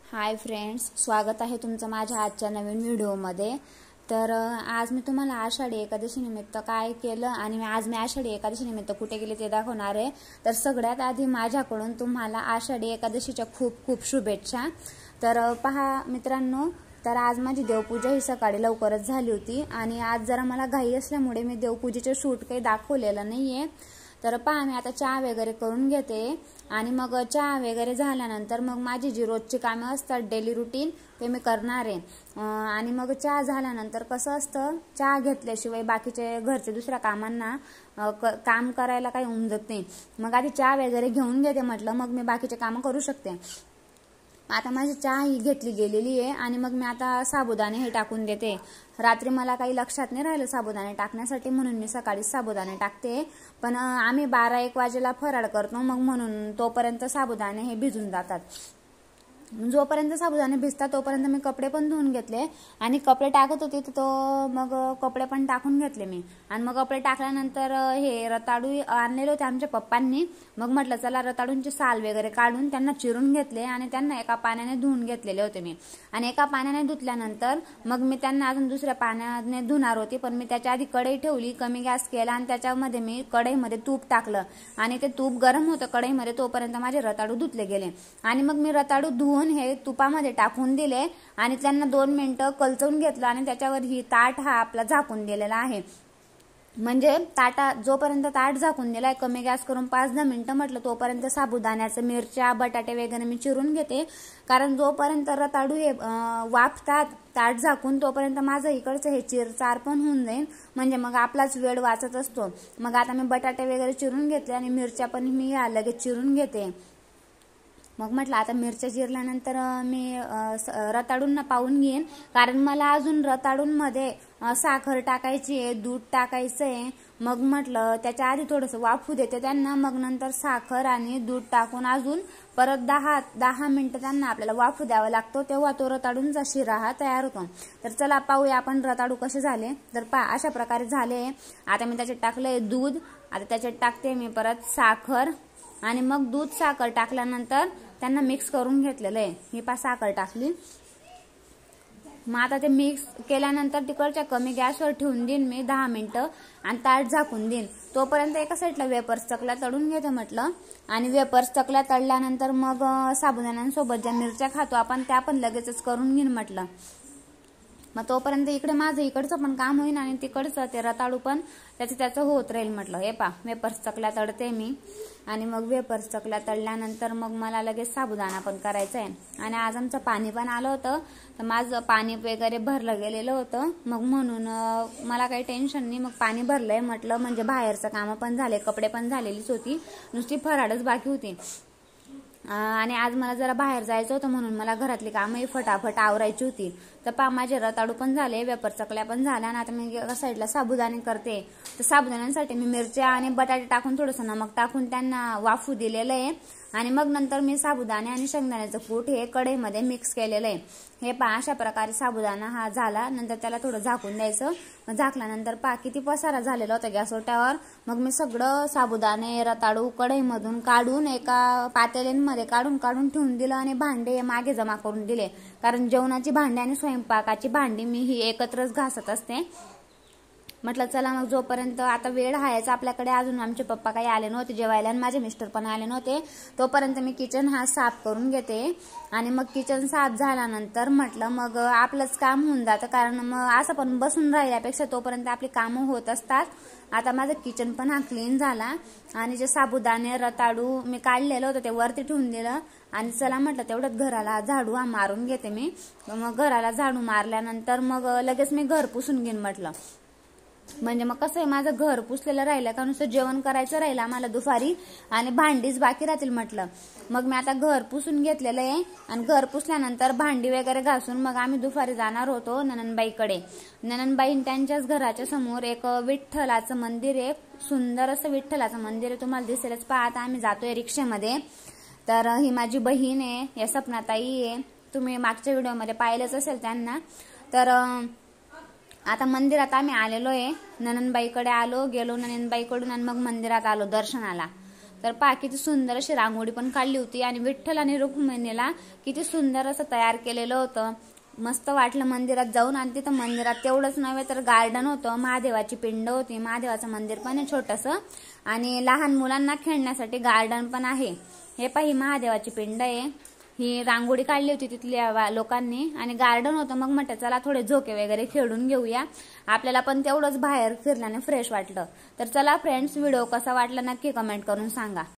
Hi friends, स्वागत आहे तुमचं माझ्या आजच्या नवीन व्हिडिओमध्ये। तर आज मी तुम्हाला आषाढी एकादशी निमित्त काय केलं आणि आज मी आषाढी एकादशी निमित्त कुठे गेले ते दाखवणार आहे। तर सगळ्यात आधी माझ्याकडून तुम्हाला आषाढी एकादशीच्या खूप खूप शुभेच्छा। तर पहा मित्रांनो, तर आज माझी देवपूजा ही सकाळी लवकरच झाली होती आणि आज जरा मला घाई असल्यामुळे मी देवपूजेचे शूट काही दाखवलेलं नाहीये। तर पहा मी आता चहा वगैरे करून घेते आणि मग चहा वगैरे झाल्यानंतर मग माझी जी रोजची कामे असतात डेली रुटीन ते मी करणार आहे। आणि मग चहा झाल्यानंतर कसं असतं, चहा घेतल्याशिवाय बाकीचे घरचे दुसऱ्या कामांना काम करायला काही उमजत नाही। मग आधी चहा वगैरे घेऊन घेते, म्हटलं मग मी बाकीचे काम करू शकते। आता माझी चहा ही घेतली गेलेली आहे आणि मग मी आता साबुदाणे हे टाकून देते। रात्री मला काही लक्षात नाही राहिलं साबुदाणे टाकण्यासाठी, म्हणून मी सकाळी साबुदाणे टाकते। पण आम्ही 12-1 वाजेला फराळ करतो, मग म्हणून तोपर्यंत साबुदाणे हे भिजून जातात। जोपर्यंत साबुदाणे भिजतात तोपर्यंत मी कपडे पण धुवून घेतले आणि कपडे टाकत होते तर मग कपडे पण टाकून घेतले मी। आणि मग कपडे टाकल्यानंतर हे रताळू आणलेले होते आमच्या पप्पांनी, मग म्हटलं चला रताळूंची साल वगैरे काढून त्यांना चिरून घेतले आणि त्यांना एका पाण्याने धुवून घेतलेले होते मी। आणि एका पाण्याने धुतल्यानंतर मग मी त्यांना अजून दुसऱ्या पाण्याने धुणार होती, पण मी त्याच्या आधी कढई ठेवली, कमी गॅस केला आणि त्याच्यामध्ये मी कढईमध्ये तूप टाकलं आणि ते तूप गरम होतं कढईमध्ये, तोपर्यंत माझे रताळू धुतले गेले। आणि मग मी रताळू धुवून हे तुपामध्ये टाकून दिले आणि त्यांना 2 मिनिटं कलचवून घेतलं आणि त्याच्यावर ही ताट हा आपला झाकून दिलेला आहे। म्हणजे जोपर्यंत ताट झाकून दिलाय कमी गॅस करून 5-10 मिनिटं, म्हटलं तोपर्यंत साबुदाण्याचं मिरच्या बटाटे वगैरे मी चिरून घेते। कारण जोपर्यंत रताळू हे वाफतात ताट झाकून तोपर्यंत माझं इकडचं हे चिरचार पण होऊन जाईल, म्हणजे मग आपलाच वेळ वाचत असतो। मग आता मी बटाटे वगैरे चिरून घेतले आणि मिरच्या पण मी लगेच चिरून घेते। मग म्हटलं आता मिरच्या चिरल्यानंतर मी रताळूंना पाहून घेईन, कारण मला अजून रताळूंमध्ये साखर टाकायची आहे, दूध टाकायचं आहे। मग म्हटलं त्याच्या आधी थोडंसं वाफू देते त्यांना, मग नंतर साखर आणि दूध टाकून अजून परत 10 मिनिटं त्यांना आपल्याला वाफू द्यावा लागतो, तेव्हा तो रताळूंचा शिरा हा तयार होतो। तर चला पाहूया आपण रताळू कसे झाले। तर अशा प्रकारे झाले। आता मी त्याच्यात टाकलंय दूध, आता त्याच्यात टाकते मी परत साखर आणि मग दूध साखर टाकल्यानंतर त्यांना मिक्स करून घेतलेलं आहे। ही साखर टाकली, मग आता ते मिक्स केल्यानंतर तिकडच्या कमी गॅसवर ठेवून देईन मी 10 मिनिटं आणि ताट झाकून देईन। तोपर्यंत एका साईडला वेपर्स चकल्या तळून घेते म्हटलं, आणि वेपर्स चकल्या तळल्यानंतर मग साबुदाण्यांसोबत ज्या मिरच्या खातो आपण त्या पण लगेचच करून घेईन म्हटलं। मग तोपर्यंत इकडे माझं इकडचं पण काम होईल आणि तिकडचं ते रताळू पण त्याचं होत राहील म्हटलं। हे वेपर्स चकल्या तळते मी आणि मग वेपर्स चकल्या तळल्यानंतर मग मला लगेच साबुदाणा पण करायचा आहे। आणि आज आमचं पाणी पण आलं होतं, तर माझं पाणी वगैरे भरलं गेलेलं होतं, मग म्हणून मला काही टेन्शन नाही। मग पाणी भरलंय म्हटलं, म्हणजे बाहेरचं काम पण झाले, कपडे पण झालेलीच होती, नुसती फराळच बाकी होती। आणि आज मला जरा बाहेर जायचं होतं, म्हणून मला घरातली कामही फटाफट आवरायची होती। तर माझे रताळू पण झाले, वेपर चकल्या पण झाल्या आणि आता मी एका साईडला साबुदाणे करते। तर साबुदाण्यांसाठी मी मिरच्या आणि बटाटे टाकून थोडंसं नमक टाकून त्यांना वाफू दिलेलं आहे आणि मग नंतर मी साबुदाणे आणि शेंगदाण्याचं कूट हे कढईमध्ये मिक्स केलेलं आहे। हे अशा प्रकारे साबुदाणा हा झाला, नंतर त्याला थोडं झाकून द्यायचं। मग झाकल्यानंतर किती पसारा झालेला होता गॅस ओट्यावर। मग मी सगळं साबुदाणे रताळू कढईमधून काढून एका पातेल्यांमध्ये काढून ठेवून दिलं आणि भांडे मागे जमा करून दिले, कारण जेवणाची भांडी आणि स्वयंपाकाची भांडी मी ही एकत्रच घासत असते। म्हटलं चला मग जोपर्यंत आता वेळ आहेच आपल्याकडे, अजून आमचे पप्पा काही आले नव्हते जेवायला आणि माझे मिस्टर पण आले नव्हते, तोपर्यंत मी किचन हा साफ करून घेते। आणि मग किचन साफ झाल्यानंतर म्हटलं मग आपलंच काम होऊन जातं, कारण मग असं पण बसून राहिल्यापेक्षा तोपर्यंत आपली कामं होत असतात। आता माझं किचन पण हा क्लीन झाला आणि जे साबुदाणे रताळू मी काढलेलं होतं ते वरती ठेवून दिलं आणि चला म्हटलं तेवढ्यात घराला झाडू मारून घेते मी। मग घराला झाडू मारल्यानंतर मग लगेच मी घर पुसून घेईन म्हटलं, म्हणजे मग कसं आहे माझं घर पुसलेलं राहिलं का नुसतं जेवण करायचं राहिलं आम्हाला दुपारी आणि भांडीच बाकी राहतील म्हटलं। मग मी आता घर पुसून घेतलेलं आहे आणि घर पुसल्यानंतर भांडी वगैरे घासून मग आम्ही दुपारी जाणार होतो ननंदबाईकडे। ननंदबाई त्यांच्याच घराच्या समोर एक विठ्ठलाचं मंदिर आहे, सुंदर असं विठ्ठलाचं मंदिर आहे, तुम्हाला दिसेलच। आता आम्ही जातोय रिक्षेमध्ये। तर ही माझी बहीण आहे, या सपनाताई आहे, तुम्ही मागच्या व्हिडिओमध्ये पाहिलंच असेल त्यांना। तर आता मंदिरात आम्ही आलेलो आहे, ननंदबाईकडे गेलो ननंदबाईकडून आणि मग मंदिरात आलो दर्शनाला। तर पहा किती सुंदर अशी रांगोळी पण काढली होती आणि विठ्ठल आणि रुक्मिणीला किती सुंदर असं तयार केलेलं होतं. मस्त वाटलं मंदिरात जाऊन. आणि तिथं मंदिरात तेवढंच नव्हे तर गार्डन होतं, महादेवाची पिंड होती, महादेवाचं मंदिर पण आहे छोटंसं आणि लहान मुलांना खेळण्यासाठी गार्डन पण आहे. हे पहा ही महादेवाची पिंड आहे. ही रांगोळी काढली होती तिथल्या लोकांनी आणि गार्डन होतं. मग म्हटलं चला थोडे झोके वगैरे खेळून घेऊया, आपल्याला पण तेवढंच बाहेर फिरल्याने फ्रेश वाटलं. तर चला फ्रेंड्स, व्हिडिओ कसा वाटला नक्की कमेंट करून सांगा.